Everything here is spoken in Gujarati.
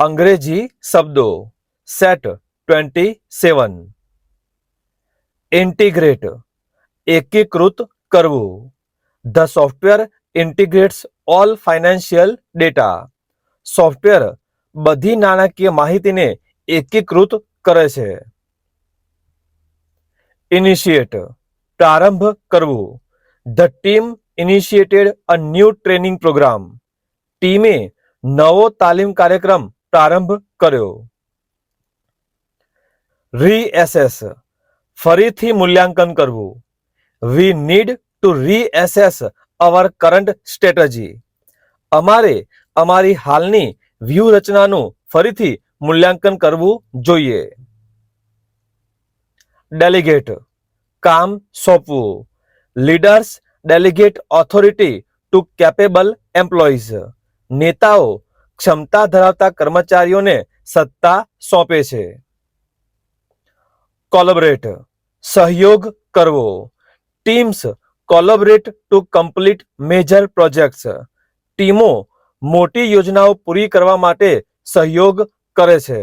અંગ્રેજી શબ્દો સેટ 27. ઇન્ટિગ્રેટ એકીકૃત કરવું. The software integrates all financial data. Software બધી નાણાકીય માહિતીને એકીકૃત કરે છે. ઇનિશિએટ પ્રારંભ કરવું. The team initiated a new training program. ટીમે નવો તાલીમ કાર્યક્રમ પ્રારંભ કર્યો. રીએસેસ ફરીથી મૂલ્યાંકન કરવું. We need to reassess our current strategy. અમારે અમારી હાલની વ્યૂહરચનાનું ફરીથી મૂલ્યાંકન કરવું જોઈએ. ડેલિગેટ કામ સોંપવું. Leaders delegate authority to capable employees. નેતાઓ ક્ષમતા ધરાવતા કર્મચારીઓને સત્તા સોંપે છે. કોલેબરેટ સહયોગ કરવો. Teams collaborate to complete major projects. ટીમો મોટી યોજનાઓ પૂરી કરવા માટે સહયોગ કરે છે.